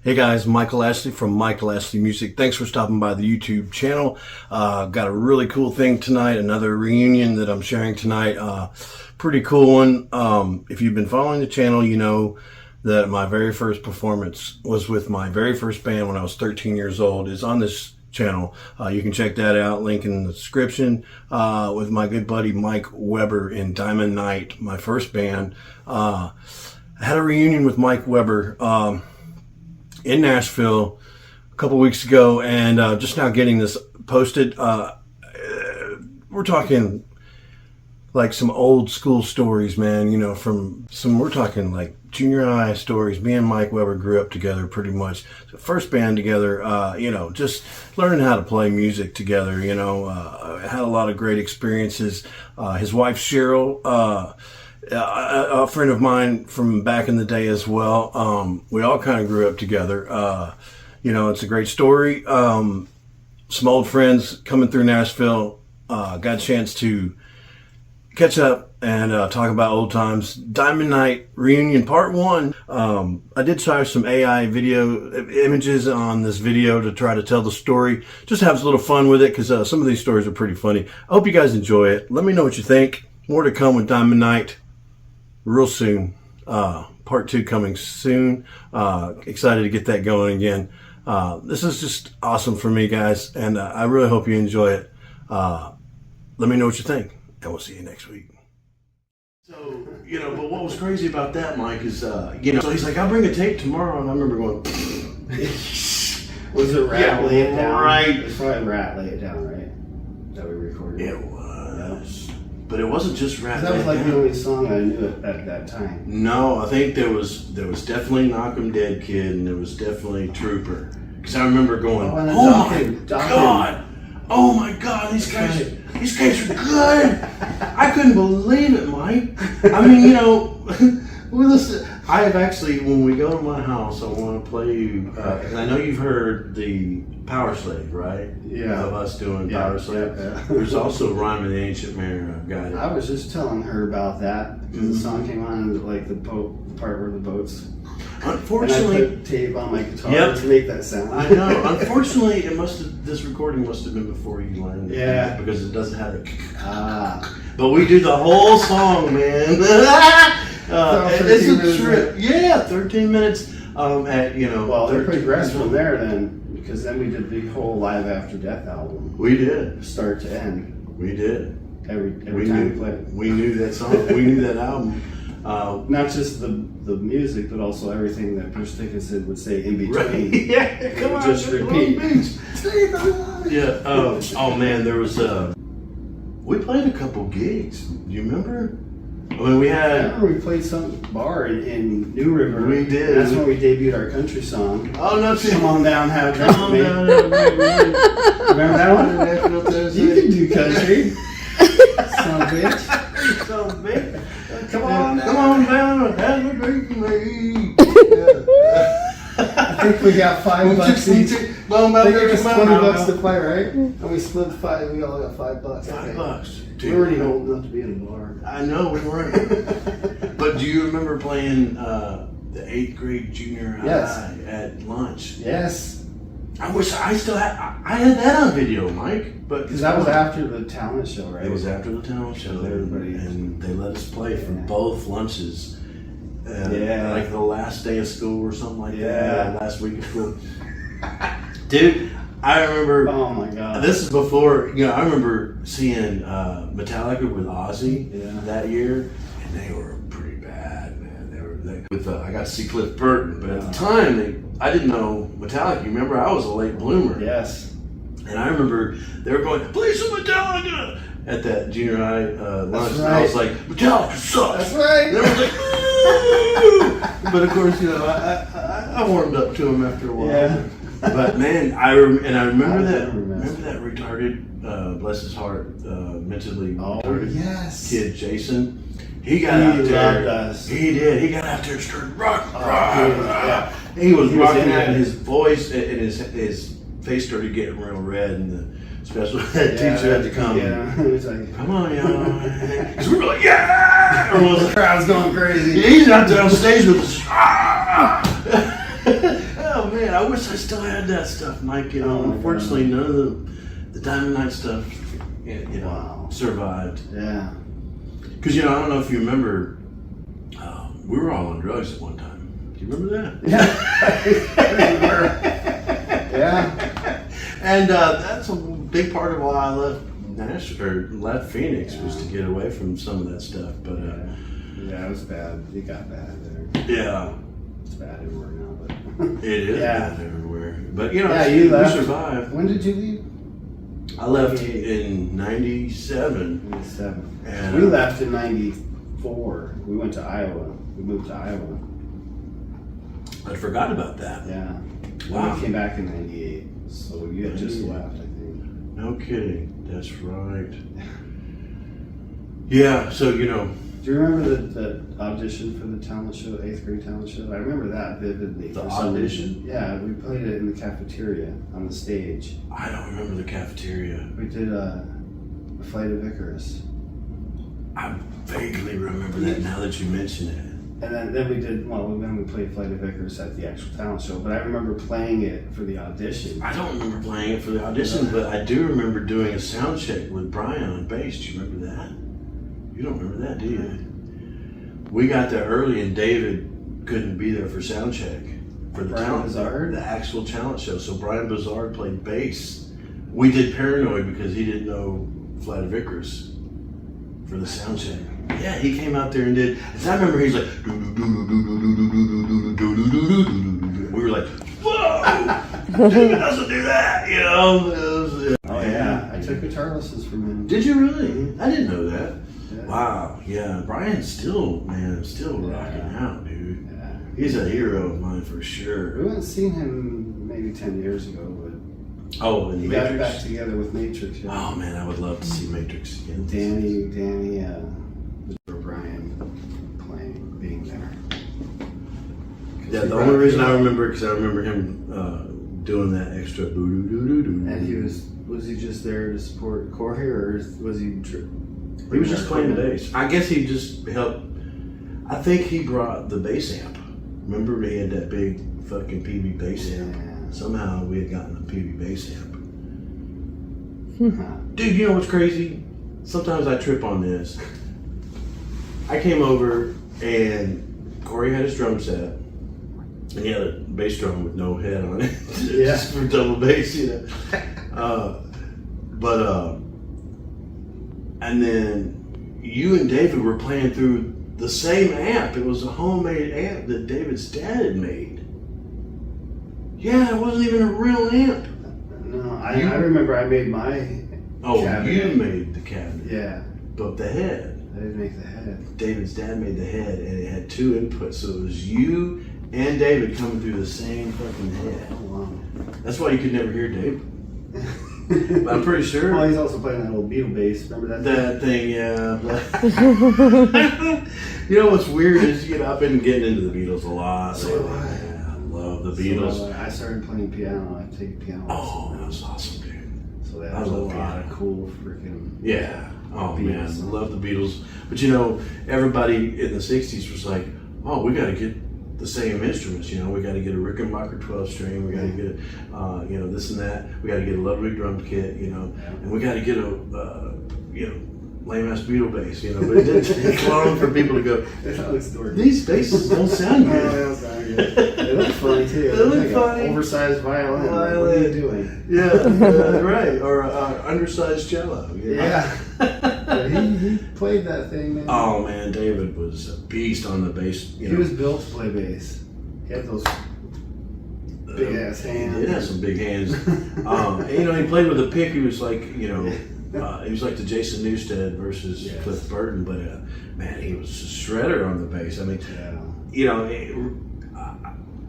Hey guys, Michael Ashley from Michael Ashley Music. Thanks for stopping by the YouTube channel. Got a really cool thing tonight, another reunion that I'm sharing tonight. Pretty cool one. If you've been following the channel, you know that my very first performance was with my very first band when I was 13 years old. It's on this channel. You can check that out, link in the description, with my good buddy Mike Weber in Diamond Night, my first band. I had a reunion with Mike Weber in Nashville a couple weeks ago, and just now getting this posted. We're talking like some old school stories, man, you know, we're talking like junior high stories. Me and Mike Weber grew up together pretty much. First band together, you know, just learning how to play music together, you know. Had a lot of great experiences. His wife, Cheryl, a friend of mine from back in the day as well. We all kind of grew up together. You know, it's a great story. Some old friends coming through Nashville. Got a chance to catch up and talk about old times. Diamond Night Reunion Part 1. I did try some AI video images on this video to try to tell the story. Just have a little fun with it because some of these stories are pretty funny. I hope you guys enjoy it. Let me know what you think. More to come with Diamond Night real soon. Part 2 coming soon. Excited to get that going again. This is just awesome for me, guys, and I really hope you enjoy it. Let me know what you think, and we'll see you next week. So, you know, but what was crazy about that, Mike, is, you know, so he's like, I'll bring a tape tomorrow, and I remember going, was it Rat Lay It Down? Right. It's probably Rat Lay It Down, right? That we recorded. It was. Yeah. But it wasn't just Rat Lay It Down. That was like the only song I knew at that time. No, I think there was definitely Knock 'Em Dead Kid, and there was definitely Trooper. Because I remember going, oh my God, these guys are good. I couldn't believe it, Mike. I mean, you know, I have actually, when we go to my house, I want to play you, because I know you've heard the Power Slave, right? Yeah. Of us doing Power Slave. Yeah. There's also Rhyme of the Ancient Mariner. I've got it. I was just telling her about that because the song came on, like the part where the boats. Unfortunately, and I put tape on my guitar to make that sound. I know. Unfortunately, this recording must have been before you learned it. Yeah. Because it doesn't have a. But we do the whole song, man. It's a trip. Yeah, 13 minutes. At, you know. Well, they progressed from there then, because then we did the whole Live After Death album. We did. Start to end. We did. Every time we played. We knew that song. We knew that album. Not just the music, but also everything that Bruce Dickinson would say in between. Right. Yeah, come on, just repeat. Yeah. Oh man, there was we played a couple gigs. Do you remember? I mean, we had. I remember we played some bar in New River. We did. That's when we debuted our country song. Oh no! Come on down, have a drink with me. Remember that one? You can do country. Son of a bitch. Son of a bitch. Come on down and have a drink with me. I think we got $5 each. They gave us $20 to play, right? And we split $5. We all got $5. $5. We were already old enough to be in a bar. I know we weren't. But do you remember playing the 8th grade junior high at lunch? Yes. I wish I still had. I had that on video, Mike. But because that was after the talent show, right? It was after the talent show. And they let us play for both lunches. Like the last day of school or something like that. Last week of school. Dude, I remember. Oh my God. This is before, you know, I remember seeing Metallica with Ozzy that year, and they were pretty bad, man. I got to see Cliff Burton, but at the time, I didn't know Metallica. You remember, I was a late bloomer. Yes. And I remember they were going, play some Metallica! At that junior high lunch. Right. And I was like, Metallica sucks! That's right! And they were like, ooh! But of course, you know, I warmed up to them after a while. Yeah. But man, I remember that retarded, bless his heart, mentally retarded kid, Jason. He got out there. Us. He did. He got out there and started rocking. He was rocking out, and his voice and his face started getting real red, and the special ed teacher had to come. Yeah, he was like, "Come on, y'all!" Because we were like, "Yeah!" The crowd's going crazy. He's out there on stage with us. Oh man, I wish I still had that stuff, Mike. You know, Oh, unfortunately, none of the Diamond Night stuff, you know, Wow. survived. Yeah. Because, you know, I don't know if you remember, we were all on drugs at one time. Do you remember that? Yeah. And that's a big part of why I left Phoenix was to get away from some of that stuff. But yeah, it was bad. It got bad there. yeah, It's bad everywhere now, but it is Yeah. bad everywhere. But you know, Yeah, you we left. survived. When did you leave? I left in '97. 97. And, We left in 94. We went to Iowa. We moved to Iowa. I forgot about that. Yeah. Wow. We came back in 98. So you had just left, I think. No kidding. That's right. Yeah. So you know. Do you remember the audition for the talent show, 8th grade talent show? I remember that vividly. The For some audition? reason. Yeah, we played it in the cafeteria on the stage. I don't remember the cafeteria. We did a Flight of Icarus. I vaguely remember that now that you mention it. And then we did, then we played Flight of Icarus at the actual talent show, but I remember playing it for the audition. I don't remember playing it for the audition, but I do remember doing a sound check with Brian on bass. Do you remember that? You don't remember that, do you? We got there early and David couldn't be there for sound check for the Brian talent, Bizarre? the actual talent show. So Brian Bizarre played bass. We did Paranoid because he didn't know Flight of Icarus for the sound check. Yeah, he came out there and did. As I remember, he's like, we were like, whoa, David doesn't do that, you know. Oh yeah, I took guitar lessons from him. Did you really? I didn't know that. Yeah. Wow, yeah. Brian's still rocking out, dude. Yeah. He's a hero of mine for sure. We hadn't seen him maybe 10 years ago, but Oh, and he got back Matrix. together with Matrix. Yeah. Oh man, I would love to see Matrix again. Danny, for Brian being there. Yeah, the only reason I remember because I remember him doing that extra boo doo doo doo. And he was he just there to support Corey, or was he? He was just playing the bass. I guess he just helped. I think he brought the bass amp. Remember, he had that big fucking PB bass amp. Yeah. Somehow we had gotten a PB bass amp. Huh. Dude, you know what's crazy? Sometimes I trip on this. I came over and Corey had his drum set. And he had a bass drum with no head on it. Yeah. Just for double bass, you know. And then you and David were playing through the same amp. It was a homemade amp that David's dad had made. Yeah, it wasn't even a real amp. No, I remember I made my. Oh, cabinet. you made the cabinet. Yeah, But the head, I didn't make the head. David's dad made the head, and it had two inputs. So it was you and David coming through the same fucking head. Oh wow. That's why you could never hear David. But I'm pretty sure. Well, he's also playing that old Beatle bass. Remember that? That thing, yeah. You know what's weird is, you know, I've been getting into the Beatles a lot. So lately. have I. Yeah, I love the Beatles. So, I started playing piano. I take piano. Oh, that lessons was awesome, dude. now. So that I was a love lot piano. of cool freaking. Yeah. Oh, Beatles. man. I love the Beatles. But, you know, everybody in the 60s was like, oh, we got to get the same instruments, you know, we got to get a Rickenbacker 12 string, we got to get, you know, this and that, we got to get a Ludwig drum kit, you know, and we got to get a, you know, lame ass Beatle bass, you know, but it didn't take long for people to go, That looks dorky. these basses don't sound Oh, good. they don't sound good. They look funny too. They look Like an funny. Oversized violin. What are you doing? Yeah, right, or undersized cello. You know? Yeah. But he played that thing, man. Oh man, David was a beast on the bass. You He know. was built to play bass. He had those big ass hands. He did have some big hands. And, you know, he played with a pick. He was like, you know, he was like the Jason Newsted versus Yes. Cliff Burton. But man, he was a shredder on the bass. I mean, Yeah. you know,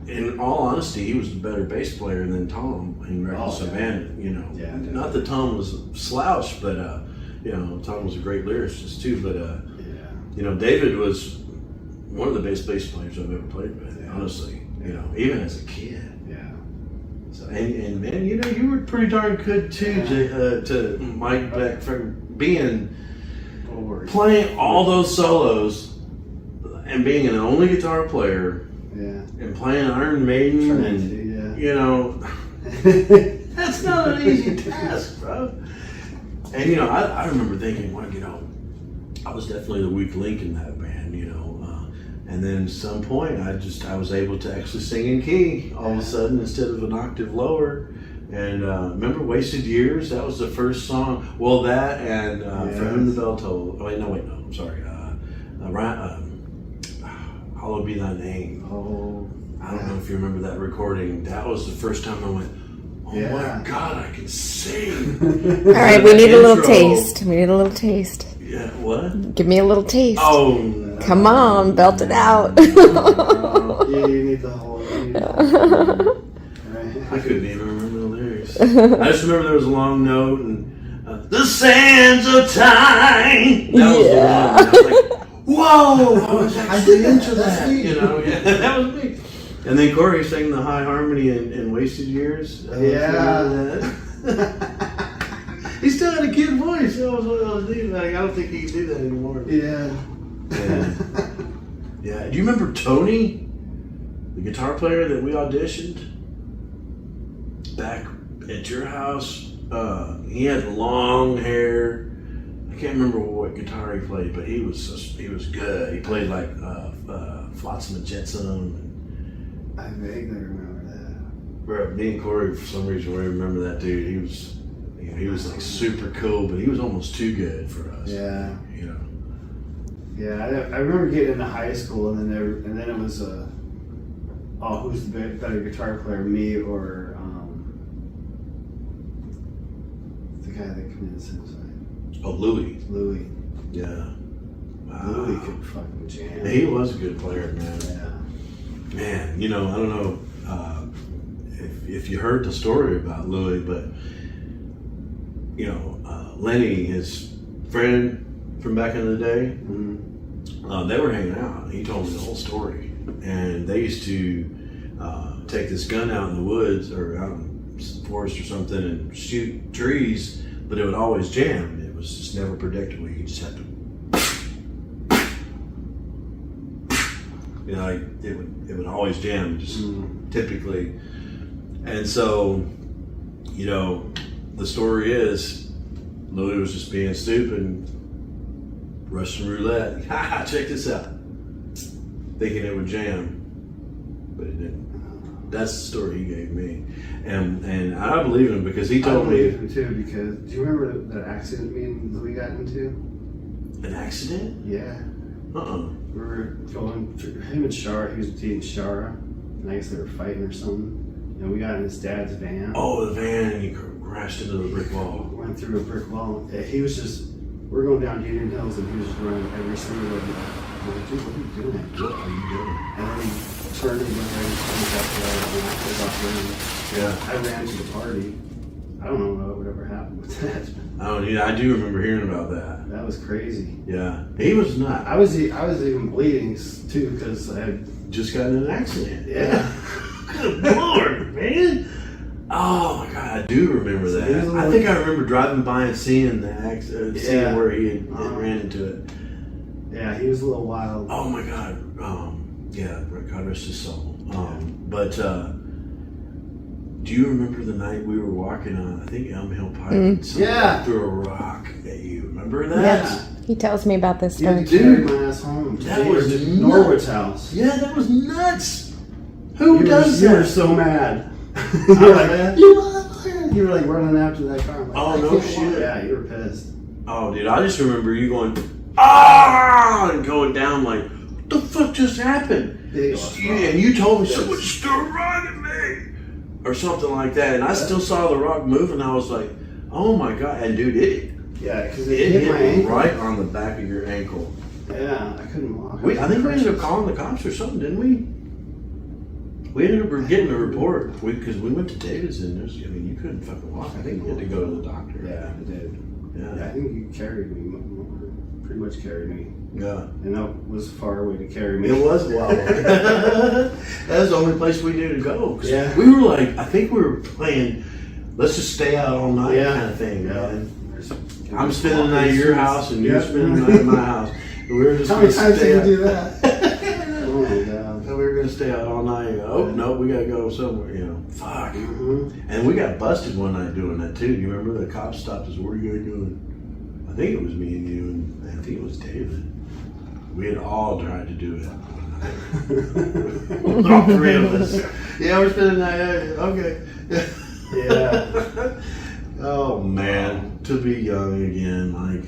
in all honesty, he was a better bass player than Tom in Reckless Oh, yeah. Abandon. You know, Yeah, not that Tom was a slouch, but you know, Tom was a great lyricist too. But Yeah. you know, David was one of the best bass players I've ever played with. Yeah. Honestly, you know, even as a kid. Yeah. So, and man, you know, you were pretty darn good too to Mike Beck from being playing all those solos and being an only guitar player Yeah. and playing Iron Maiden Trying and to, yeah. You know, that's not an easy task, bro. And, you know, I remember thinking, well, you know, I was definitely the weak link in that band, you know. And then at some point, I was able to actually sing in key all of a sudden instead of an octave lower. And remember Wasted Years? That was the first song. Well, that and For Whom the Bell Tolled. Oh, wait, no, I'm sorry. Hallowed Be Thy Name. Oh, I don't know if you remember that recording. That was the first time I went, oh my God, I can sing. All right, we need a little taste. We need a little taste. Yeah, what? Give me a little taste. Oh, no. Come on, belt it out. Yeah, you need the whole. I couldn't even remember the lyrics. I just remember there was a long note and the sands of time. That was the one. And I was like, whoa! I did into that. You know, yeah, that was me. And then Corey sang the high harmony in Wasted Years. Yeah. He still had a kid voice. That was what I was thinking. Like, I don't think he can do that anymore. Yeah. Yeah. Do you remember Tony, the guitar player that we auditioned back at your house? He had long hair. I can't remember what guitar he played, but he was good. He played like Flotsam and Jetsam. I vaguely remember Bro, me and Corey, for some reason, we remember that dude. He was like super cool, but he was almost too good for us. Yeah. You know. Yeah, I remember getting into high school, and then it was who's the better guitar player, me or the guy that committed suicide? Oh, Louis. Louis. Yeah. Wow. Louis could fucking jam. He was a good player, man. Yeah. Man, you know, I don't know if you heard the story about Louis, but you know, Lenny, his friend from back in the day, they were hanging out. He told me the whole story, and they used to take this gun out in the woods or out in the forest or something and shoot trees, but it would always jam. It was just never predictable. You just had to, you know, like it would always jam, just typically. And so, you know, the story is Louis was just being stupid, Russian roulette. Ha! Check this out. Thinking it would jam, but it didn't. That's the story he gave me, and I believe him because he told me. I believe him too because do you remember the accident me and Louis got into? An accident? Yeah. We were going through him and Shara. He was dating Shara, and I guess they were fighting or something. And we got in his dad's van. Oh, the van, and he crashed into the brick wall. Went through a brick wall. Yeah, he was just. We're going down Union Hills, and he was just running every single way. I'm like, dude, what are you doing? What are you doing? And then he turned and went right after that, and I was off running. Yeah. I ran to the party. I don't know what ever happened with that. Oh, yeah, I do remember hearing about that. That was crazy. Yeah, he was not. I was even bleeding too because I had just gotten in an accident. Yeah. Good Lord, man. Oh my God, I do remember that. I think I remember driving by and seeing the accident, seeing where he had ran into it. Yeah, he was a little wild. Oh my God. Yeah, God rest his soul. But do you remember the night we were walking on, I think, Elm Hill Pike? And through a rock at you. Remember that? Yeah. He tells me about this story. You carried my ass home. That was Norwood's house. Yeah, that was nuts. Who does that? You were so mad. You were like running after that car. Like, oh, no shit. Yeah, you were pissed. Oh, dude, I just remember you going, ah, and going down like, what the fuck just happened? And you told me, someone just threw a rock at me. Or something like that. And I still saw the rock move, and I was like, oh my God. And dude, it hit my ankle. Right on the back of your ankle. Yeah, I couldn't walk. I think we ended up calling the cops or something, didn't we? We ended up getting a report because we went to Davidson. I mean, you couldn't fucking walk. I think you had to go to the doctor. Yeah, I did. Yeah, I think you carried me. Pretty much carried me. Yeah. And that was far away to carry me. It was a while away. That was the only place we knew to go. Yeah. We were like, I think we were playing, let's just stay out all night kind of thing, man. I'm spending the night at your house and you're spending the night at my house. And we were just How many times did you do that? Oh my God. And we were going to stay out all night. Oh no, we gotta go somewhere. You know, fuck. And we got busted one night doing that too. You remember the cops stopped us? Where are you guys going? I think it was me and you, and I think it was David. We had all tried to do it. All three of us. Yeah, we're spending the night. Okay. Yeah. Oh man, to be young again, like.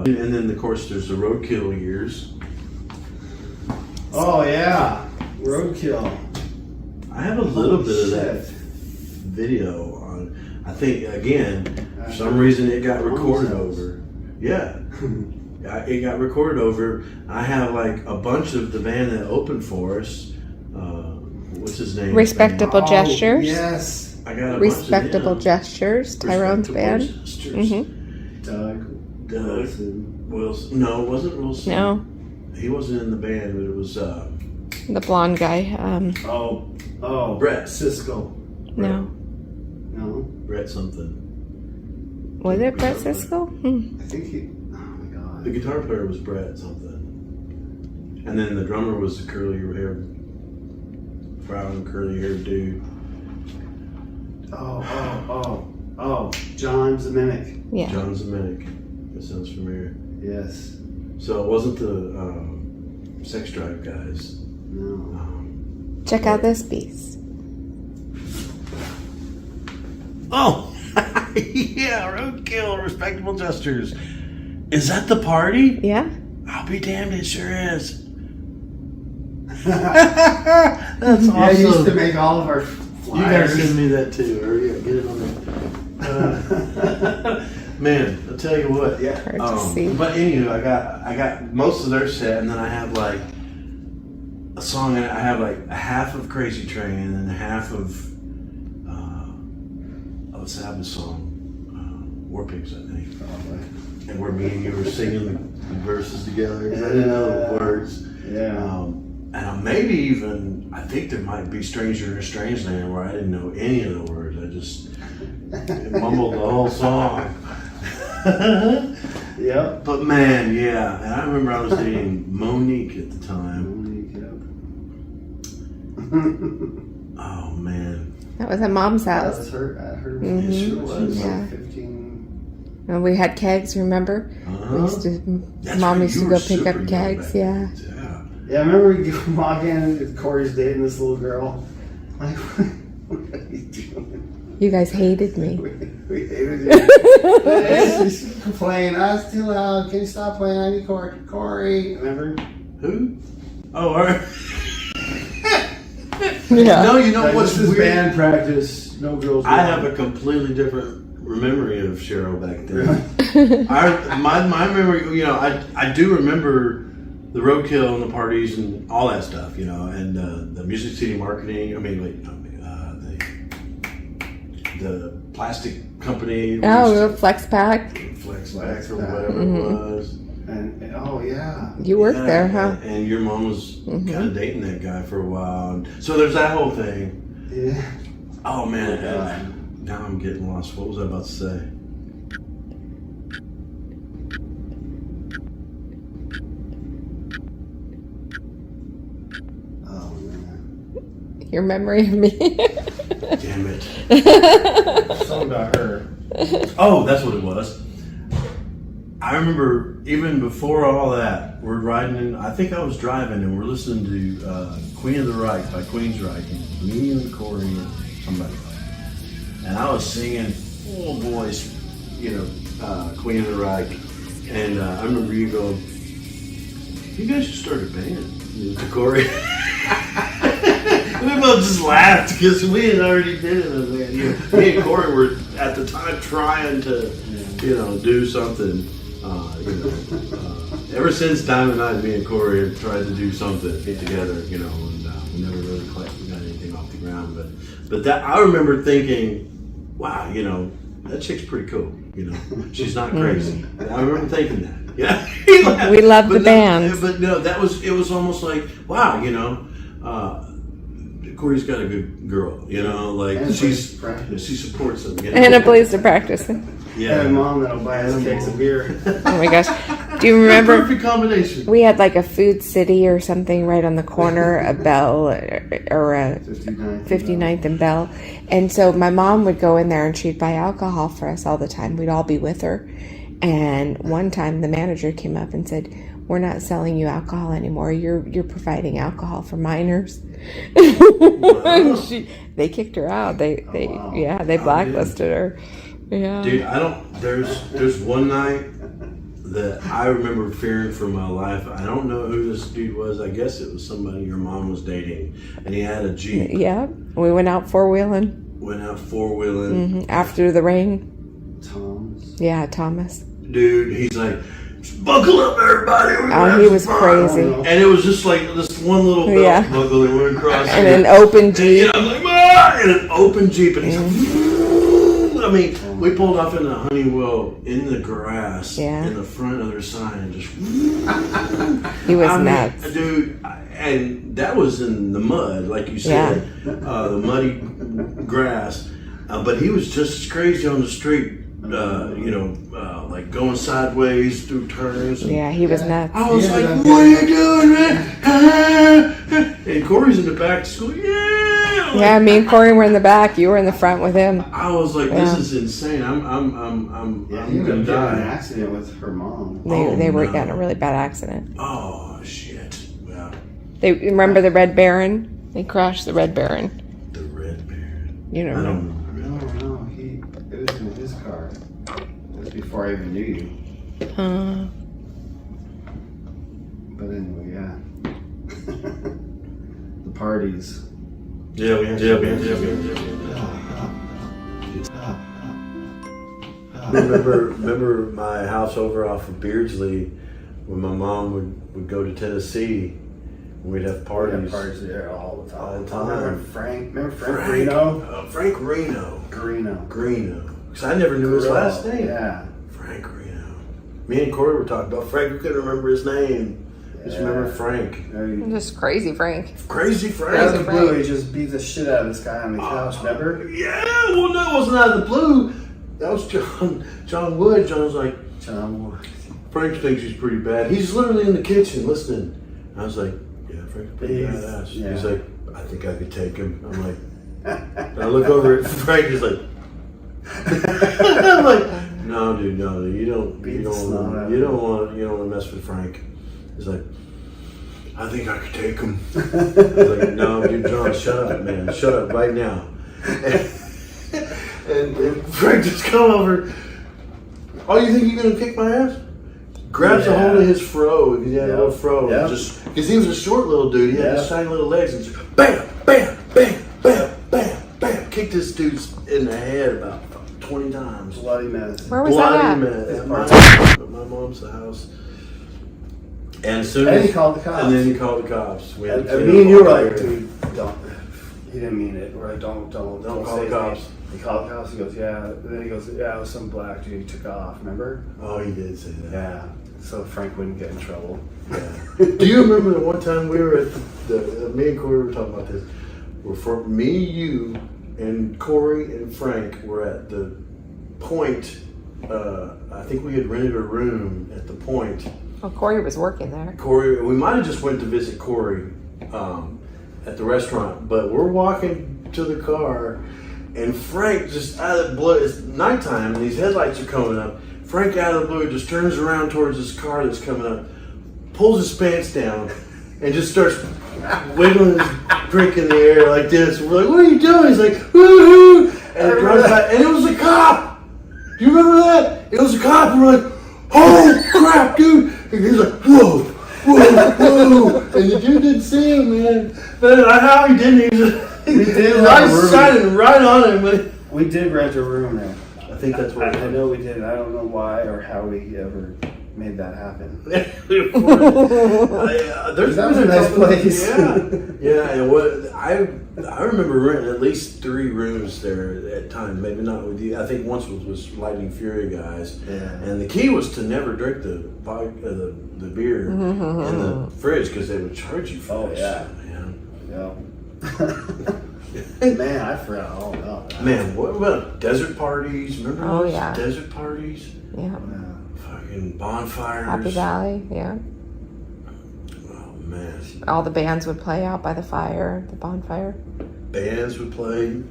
And then of course there's the Roadkill years. Oh yeah, Roadkill. I have a little bit of that video on. I think again, for some reason it got recorded over. Yeah. It got recorded over. I have like a bunch of the band that opened for us. What's his name? Respectable Gestures. Yes. I got a Respectable bunch of them. Gestures. Tyrone's band. Gestures. Doug Wilson. No, it wasn't Wilson. No, He wasn't in the band, but it was the blonde guy. Oh, Brett. Cisco. No, No, Brett something. was it Brett Siskel? I think he. Oh my god. The guitar player was Brett something. And then the drummer was the brown curly haired dude. Oh, John Zeminick. Yeah. John Zeminick. That sounds familiar. Yes. So it wasn't the Sex Drive guys. No. Check out this piece. Oh, yeah, Roadkill, Respectable Gestures. Is that the party? Yeah. I'll be damned, it sure is. That's awesome. Yeah, he used to make all of our flyers. You guys send me that too, or yeah, get it on there. Man, I'll tell you what. Yeah. Hard to see. But anywho, I got most of their set, and then I have like a song. I have like a half of Crazy Train and then a half of a Sabbath song, War Pigs, I think. And where me and you were singing the verses together. 'Cause I didn't know the words. Yeah. And maybe even, I think there might be Stranger in a Strange Land where I didn't know any of the words. I just mumbled the whole song. Yep. But man, yeah. And I remember I was dating Monique at the time. Oh man. That was at Mom's That house. was her. At her. Mhm. It sure was. Yeah. 15. And we had kegs, remember? We used to, Mom used to go pick up kegs, yeah. Yeah, I remember we walk in and Corey's dating this little girl. Like, what are you doing? You guys hated me. We hated you. She's complaining, it's too loud. Can you stop playing? I need Corey. Remember? Who? Oh, all right. Yeah. No, you know what's this is weird? band practice. No girls. I have a completely different memory of Cheryl back then. My memory, you know, I do remember the Roadkill and the parties and all that stuff, you know, and the Music City marketing. I mean, the plastic company. Oh, Flex Pack. Flex Pack or whatever it was. And oh yeah. You worked there, huh? And your mom was kind of dating that guy for a while. And so there's that whole thing. Yeah. Oh man, now I'm getting lost. What was I about to say? Oh man. Your memory of me. Damn it. Something about her. Oh, that's what it was. I remember even before all that, we're riding in, I think I was driving and we're listening to Queen of the Reich by Queensryche, and me and Corey and somebody. And I was singing full voice, you know, Queen of the Reich. And I remember you going, you guys should start a band. To Corey. We both just laughed because we had already did it. And me and Corey were at the time trying to, you know, do something. Ever since Diamond Night, me and Corey have tried to do something, get together, you know, and we never really quite got anything off the ground. But that I remember thinking, wow, you know, that chick's pretty cool. You know, she's not crazy. I remember thinking that. Yeah, We love the band. But no, it was almost like, wow, you know. Corey's got a good girl, you know, like And she supports him. You know? And a place to practice. Yeah. And mom that'll buy us cakes of beer. Oh my gosh. Do you remember? Perfect combination. We had like a food city or something right on the corner of Bell or 59th and Bell. And so my mom would go in there and she'd buy alcohol for us all the time. We'd all be with her. And one time the manager came up and said, "We're not selling you alcohol anymore. You're providing alcohol for minors." And they kicked her out. They blacklisted her. Yeah. Dude, there's one night that I remember fearing for my life. I don't know who this dude was. I guess it was somebody your mom was dating. And he had a Jeep. Yeah. We went out four-wheeling. After the rain. Thomas. Yeah, Thomas. Dude, he's like, "Buckle up, everybody." He was crazy. And it was just like this one little belt buckle that went across. And an open Jeep. And I'm like, "Ah!" And an open Jeep. And he's like, I mean, we pulled off in a Honeywell in the grass in the front of their sign and just. He was nuts. Dude, and that was in the mud, like you said, the muddy grass. But he was just as crazy on the street. Like going sideways through turns. Yeah, he was nuts. I was like, "What are you doing, man?" And Corey's in the back school. Yeah, me and Corey were in the back. You were in the front with him. I was like, "This is insane. I'm gonna die." In an accident with her mom. They were in a really bad accident. Oh shit! Yeah. They remember the Red Baron. They crashed the Red Baron. The Red Baron. You don't know. No, it was in his car. It was before I even knew you. But anyway, yeah. The parties. Yeah. Remember my house over off of Beardsley when my mom would go to Tennessee and we'd have parties. We had parties there all the time. All the time. Remember Frank Reno? Frank Reno. Greeno. Because I never knew his last name. Yeah. Frank Reno. Me and Corey were talking about Frank. We couldn't remember his name. Just remember Frank. Just crazy Frank. Crazy Frank. Out of the blue, he just beat the shit out of this guy on the couch, remember? Yeah, well, no, it wasn't out of the blue. That was John Wood. John was like, John Wood. Frank thinks he's pretty bad. He's literally in the kitchen listening. I was like, "Yeah, Frank's pretty badass." Yeah. He's like, "I think I could take him." I'm like, I look over at Frank. He's like, I'm like, "No, dude, no, you don't want to mess with Frank." He's like, "I think I could take him." I was like, "No, dude, John, shut up, man. Shut up right now." And Frank just come over. "Oh, you think you're going to kick my ass?" Grabs a hold of his fro. He had a little fro. Just because he was a short little dude. He had his tiny little legs. And just bam, bam, bam, bam, bam, bam. Kicked this dude in the head about 20 times. Bloody mess. Where was that at? At my mom's house. And as soon And as he called the cops. And then he called the cops. We had And to me and you were like, "Dude, don't." He didn't mean it. We're like, don't call say the his cops. name. He called the cops. He goes, "Yeah." And then he goes, "Yeah, it was some black dude. He took off. Remember?" Oh, he did say that. Yeah. So Frank wouldn't get in trouble. Yeah. Do you remember the one time we were at me and Corey were talking about this? Me, you, and Corey and Frank were at the Point. I think we had rented a room at the Point. Well, Corey was working there. We might have just went to visit Corey at the restaurant, but we're walking to the car, and Frank just out of the blue. It's nighttime, and these headlights are coming up. Frank out of the blue just turns around towards this car that's coming up, pulls his pants down, and just starts wiggling his drink in the air like this. We're like, "What are you doing?" He's like, "Woo-hoo!" And it drives by, and it was a cop. Do you remember that? It was a cop, and we're like, "Oh crap, dude!" And he's like, "Whoa, whoa!" And the dude didn't see him, man. But how he didn't, We did lights shining right on him. But We did rent a room there. I think that's what I know we did. I don't know why or how we ever made that happen. That was a nice place. Yeah. And I remember renting at least 3 rooms there at times. Maybe not with you. I think once was Lightning Fury guys. Yeah. And the key was to never drink the beer in the fridge because they would charge you for Oh, that yeah. shit, man. Yeah. Man, I forgot all about that. Man, what about desert parties? Remember Oh, those yeah. desert parties? Yeah. Fucking bonfires. Happy Valley, yeah. Oh, man. All the bands would play out by the fire, the bonfire. Bands would play.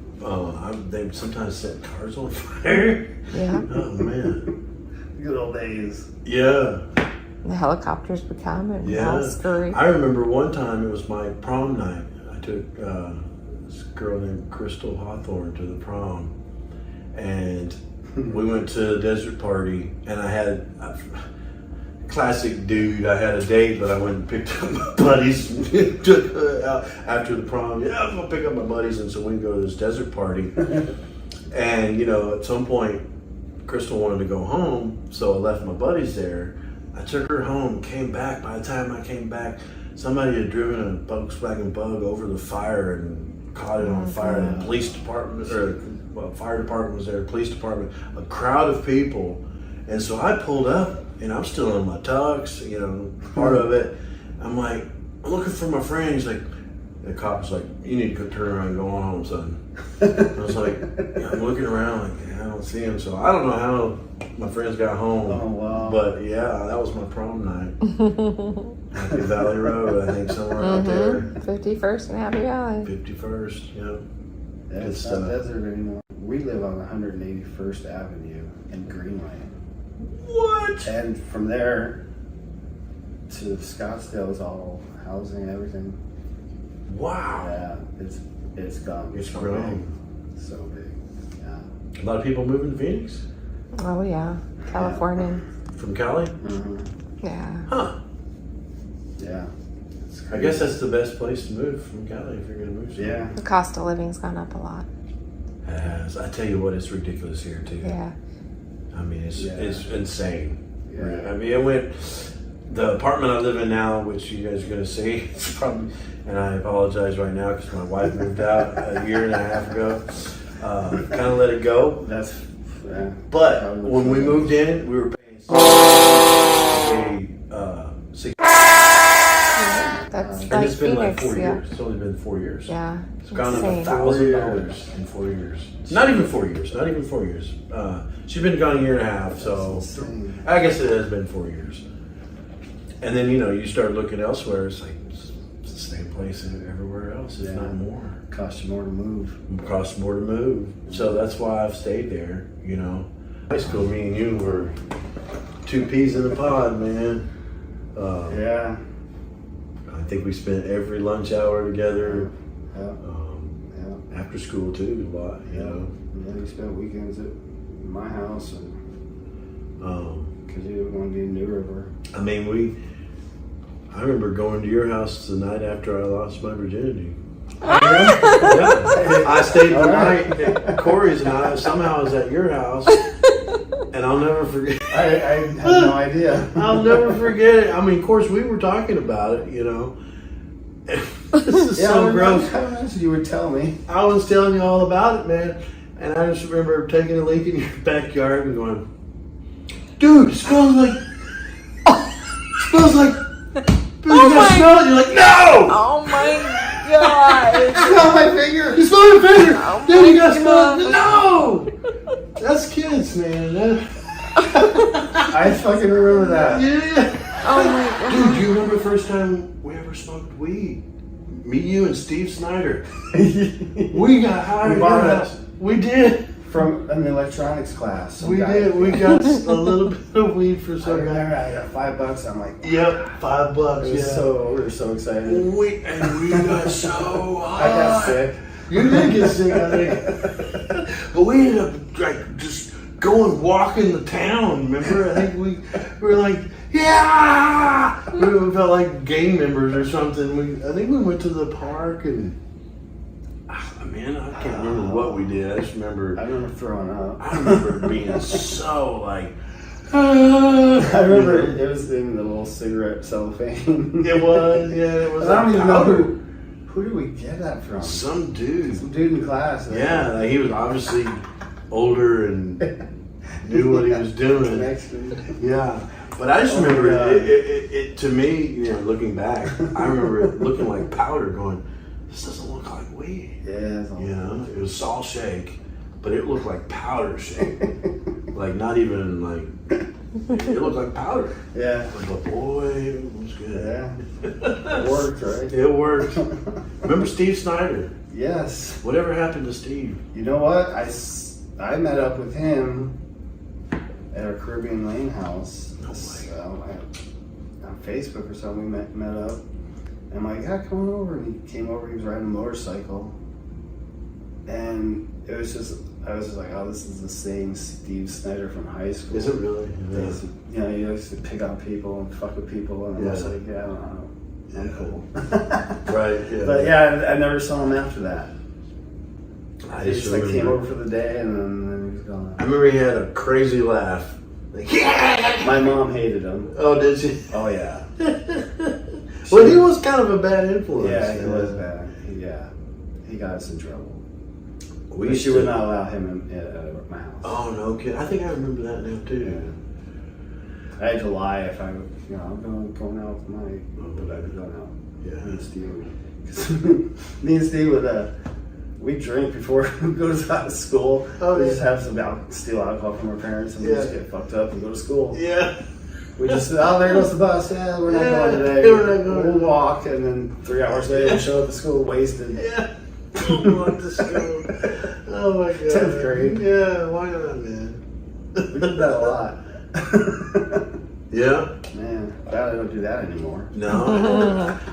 They would sometimes set cars on fire. Yeah. Oh, man. Good old days. Yeah. The helicopters would come and Yeah. all scurry. I remember one time it was my prom night. I took this girl named Crystal Hawthorne to the prom. And we went to a desert party. And I had a classic dude. I had a date, but I went and picked up my buddies. After the prom. Yeah, I'm going to pick up my buddies. And so we go to this desert party. And, you know, at some point, Crystal wanted to go home. So I left my buddies there. I took her home, came back. By the time I came back, somebody had driven a Volkswagen Bug over the fire and caught it on fire. The police department, fire department was there, police department, a crowd of people. And so I pulled up, and I'm still in my tux, you know, part of it. I'm like, I'm looking for my friend. He's like, the cop was like, you need to turn around and go on home, son. I was like, yeah, I'm looking around, like, yeah, I don't see him. So I don't know how my friends got home. Oh, wow. But yeah, that was my prom night. Happy Valley Road, I think, somewhere out there. 51st and Happy Valley. 51st, yeah. Yeah, it's not desert anymore. We live on 181st Avenue in Greenland. What? And from there to Scottsdale is all housing, everything. Wow. Yeah, it's gone. It's so grown. big. So big. Yeah. A lot of people moving to Phoenix? Oh, yeah. California. From Cali? Mm-hmm. Yeah. Huh. Yeah. I guess that's the best place to move from Cali if you're going to move somewhere. Yeah. The cost of living's gone up a lot. Yes, I tell you what, it's ridiculous here too. Yeah. I mean, it's insane. Yeah. I mean, the apartment I live in now, which you guys are going to see, it's probably, and I apologize right now because my wife moved out a year and a half ago. Kind of let it go. But when we moved in, we were paying That's and like it's been like Phoenix, 4 yeah. years. It's only been 4 years. Yeah. It's gone up Insane. $1,000 in 4 years. Not even 4 years. Not even 4 years. She's been gone a year and a half, so I guess it has been 4 years. And then you start looking elsewhere. It's like it's the same place everywhere else, if not more. Costs you more to move. It costs more to move, so that's why I've stayed there. High school, me and you were two peas in a pod, man. Yeah. I think we spent every lunch hour together. Yeah. After school too, a lot. Yeah, we spent weekends at my house, and because you didn't want to be in New River. I mean, I remember going to your house the night after I lost my virginity. Yeah. I stayed the night at Corey's, and I somehow was at your house, and I'll never forget. I had no idea. I'll never forget it. I mean, of course, we were talking about it, This is so gross. You would tell me. I was telling you all about it, man. And I just remember taking a leak in your backyard and going, dude, it smells like, you guys smell it? You're like, no! Oh my god! Smell my finger. You smell your finger! Oh Dude, you my guys smell it? God. No! That's kids, man. I fucking remember that. Yeah. Oh my god. Dude, do you remember the first time we ever smoked weed? Me, you, and Steve Snyder. We got high at your house. We did. From an electronics class. We did. We got a little bit of weed for I some guy. remember I got $5. I'm like, Yep, $5. it was we were so excited. We got so high. I got sick. You did get sick, I think. But we ended up just going walking the town. Remember? I think we were like, yeah. We felt like gang members or something. I think we went to the park and. Man, I can't remember what we did. I just remember. I remember throwing up. I remember being so like. I remember it was in the little cigarette cellophane. It was, yeah. It was. I don't even know powder. who did we get that from? Some dude. Some dude in class. Yeah, like he was obviously older and knew what he was doing. Yeah, but I just remember it. To me, looking back, I remember it looking like powder. Going, this doesn't look like weed. Yeah, it's all It was salt shake, but it looked like powder shake. Like not even like, it looked like powder. Yeah. But boy, it was good. Yeah. It worked, right? It worked. Remember Steve Snyder? Yes. Whatever happened to Steve? You know what? I met up with him at our Caribbean Lane house. No way. On Facebook or something, we met up. And I'm like, yeah, come on over. And he came over, he was riding a motorcycle. And it was just, I was just like, oh, this is the same Steve Snyder from high school. Is it really? Yeah. He used to pick on people and fuck with people. And I was like, yeah, I don't know. I'm cool. Right, yeah. But yeah, I never saw him after that. I He just just came remember. over for the day and then he was gone. I remember he had a crazy laugh. Like, My mom hated him. oh, did she? Oh yeah. Well, he was kind of a bad influence. Yeah, he was bad. He got us in trouble. We She used to, would not allow him at my house. Oh, no kid. I think I remember that now too. Yeah. I had to lie if I would, I'm going out tonight, but I was going out. Yeah. Me and Steve. 'Cause me and Steve would, we drink before we go to school. Oh, We yeah. just have some steal alcohol from our parents and we just get fucked up and go to school. Yeah. We just, there goes the bus. Yeah, we're not going today. We're not going. We'll walk, and then 3 hours later, we show up at school wasted. Yeah. Walk to school. Oh my god. 10th grade. Yeah, why not, man? We did that a lot. Yeah. Man, glad I don't do that anymore. No.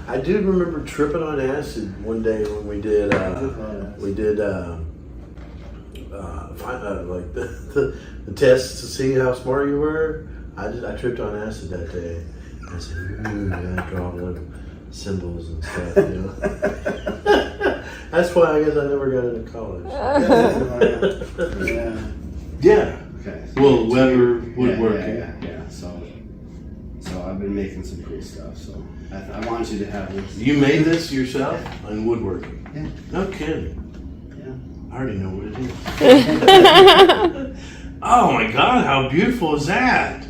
I do remember tripping on acid one day when we did like the tests to see how smart you were. I tripped on acid that day. I said, ooh, I draw little symbols and stuff, That's why I guess I never got into college. Yeah. Yeah. Okay. Well, Weber, woodworking. Yeah. So I've been making some cool stuff. So I want you to have this. You made this yourself on woodworking? Yeah. No kidding. Yeah. I already know what it is. Oh my god, how beautiful is that?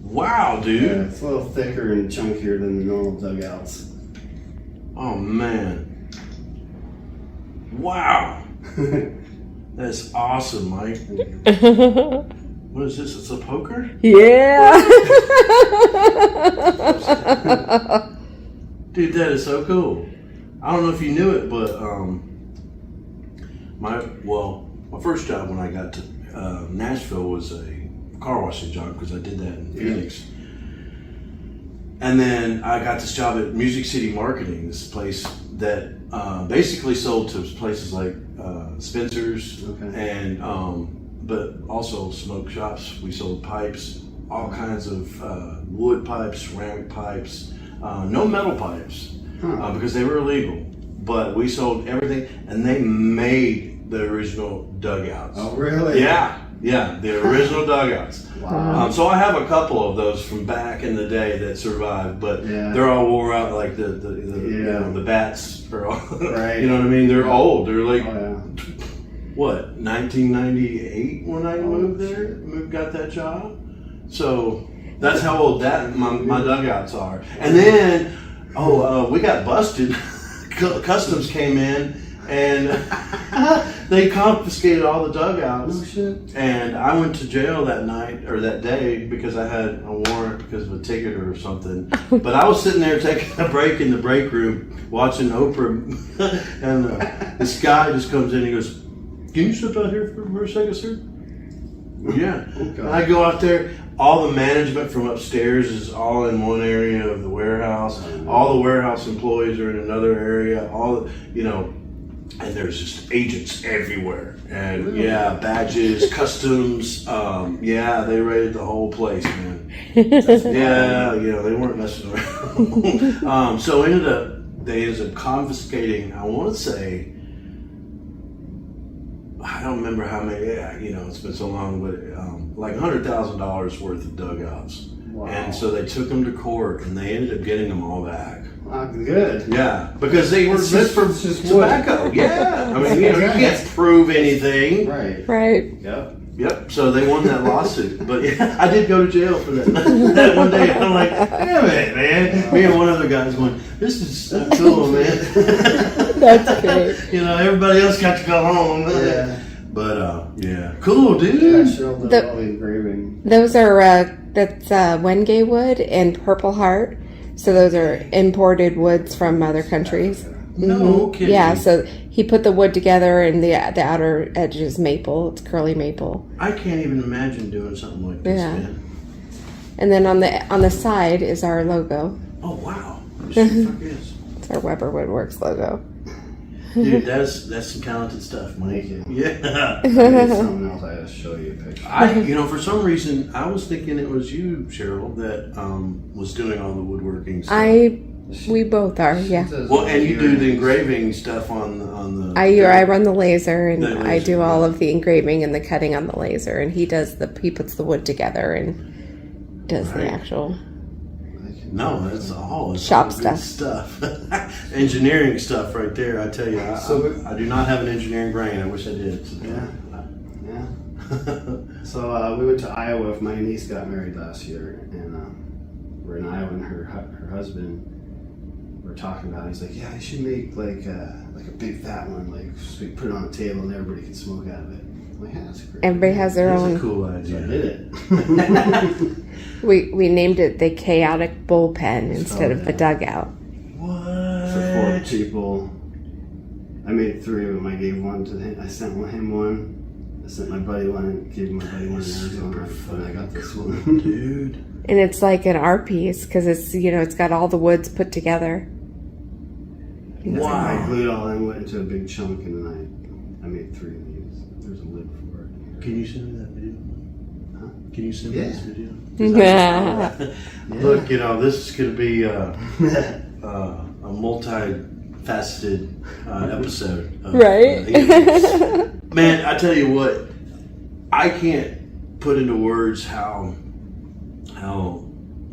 Wow, dude. Yeah, it's a little thicker and chunkier than the normal dugouts. Oh man. Wow. That's awesome, Mike. What is this? It's a poker? Yeah. Dude, that is so cool. I don't know if you knew it, but my first job when I got to Nashville was a car washing job because I did that in Phoenix. And then I got this job at Music City Marketing, this place that basically sold to places like Spencer's and but also smoke shops. We sold pipes, all kinds of wood pipes, ceramic pipes, no metal pipes because they were illegal. But we sold everything, and they made the original dugouts. Oh, really? Yeah, the original dugouts. Wow. So I have a couple of those from back in the day that survived, but they're all wore out. Like the bats are all. Right. You know what I mean? They're old. They're like what 1998 when I moved there. Got that job. So that's how old my dugouts are. And then we got busted. Customs came in and they confiscated all the dugouts. Oh shit. And I went to jail that night or that day because I had a warrant because of a ticket or something. But I was sitting there taking a break in the break room watching Oprah, and this guy just comes in and he goes, "Can you step out here for a second, sir?" Yeah. Okay. And I go out there. All the management from upstairs is all in one area of the warehouse. All the warehouse employees are in another area. And there's just agents everywhere. And badges, customs. They raided the whole place, man. They weren't messing around. So they ended up confiscating, I want to say, I don't remember how many, it's been so long, but like $100,000 worth of dugouts. Wow. And so they took them to court and they ended up getting them all back. Good. Yeah, because they were meant for just tobacco. Yeah. I mean, you can't prove anything. Right. Right. Yep. Yep. So they won that lawsuit, but yeah, I did go to jail for that. That one day, I'm like, damn it, man. Me and one other guy's going, this is so cool, man. That's great. You know, everybody else got to go home. Yeah. But yeah, cool, dude. Yeah, I sure did all the engraving. Those are that's Wenge wood and Purple Heart. So those are imported woods from other countries. No kidding. Yeah, so he put the wood together, and the outer edge is maple. It's curly maple. I can't even imagine doing something like this, Yeah. man. And then on the side is our logo. Oh wow, it sure fuck is. It's our Weber Woodworks logo. Dude, that's some talented stuff, Mike. Thank you. Yeah. It's something else. I just show you a picture. For some reason, I was thinking it was you, Cheryl, that was doing all the woodworking stuff. We both are, yeah. Well, and you do the engraving stuff on the. I run the laser, and The laser, I do all yeah. of the engraving and the cutting on the laser, and he puts the wood together and does the Right. actual. No, that's all. It's Shop all good stuff. Engineering stuff right there. I tell you, I do not have an engineering brain. I wish I did. So. Yeah. So we went to Iowa. If my niece got married last year, and we're in Iowa, and her husband. We're talking about it. He's like, yeah, I should make like a big fat one, like so we put it on a table and everybody can smoke out of it. I'm like, yeah, that's great. Everybody has their That's own. a cool So idea. I did it. We named it the Chaotic Bullpen instead of the Dugout. What? For 4 people. I made 3 of them. I gave one to him. I sent him one. I sent my buddy one and gave my buddy one in Arizona. And I got this one. Dude. And it's like an art piece because it's got all the woods put together. I Wow. glued it all in, went into a big chunk, and then I made 3 of these. There's a lid for it. Can you send me that video? Huh? Can you send me Yeah. this video? Yeah. Look, this is going to be a multi-faceted episode. Of, Right? Man, I tell you what, I can't put into words how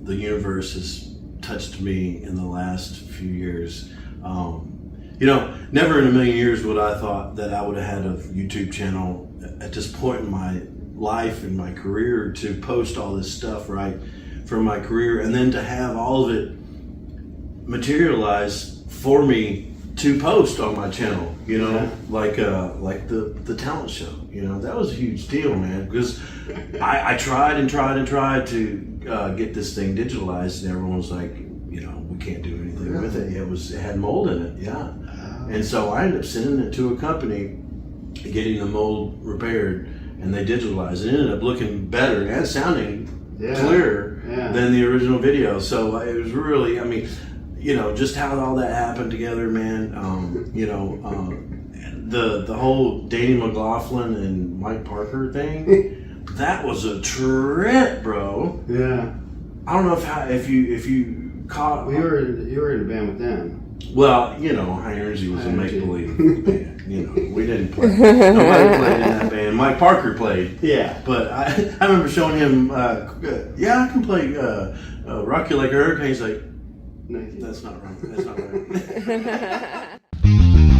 the universe has touched me in the last few years. Never in a million years would I thought that I would have had a YouTube channel at this point in my life and my career to post all this stuff, right, from my career, and then to have all of it materialize for me to post on my channel, like the talent show, that was a huge deal, man, because I tried to get this thing digitalized, and everyone was like, we can't do anything with it. It had mold in it, yeah. And so I ended up sending it to a company, getting the mold repaired, and they digitalized it. It ended up looking better and sounding clearer than the original video. So it was really, just how all that happened together, man. The whole Danny McLaughlin and Mike Parker thing, that was a trip, bro. Yeah. I don't know if you caught. Well, you were in a band with them. Well, High Energy was a make-believe band. We didn't play. Nobody played in that band. Mike Parker played. Yeah. But I remember showing him, I can play Rock You Like a Hurricane. He's like, No, that's not right. That's not right.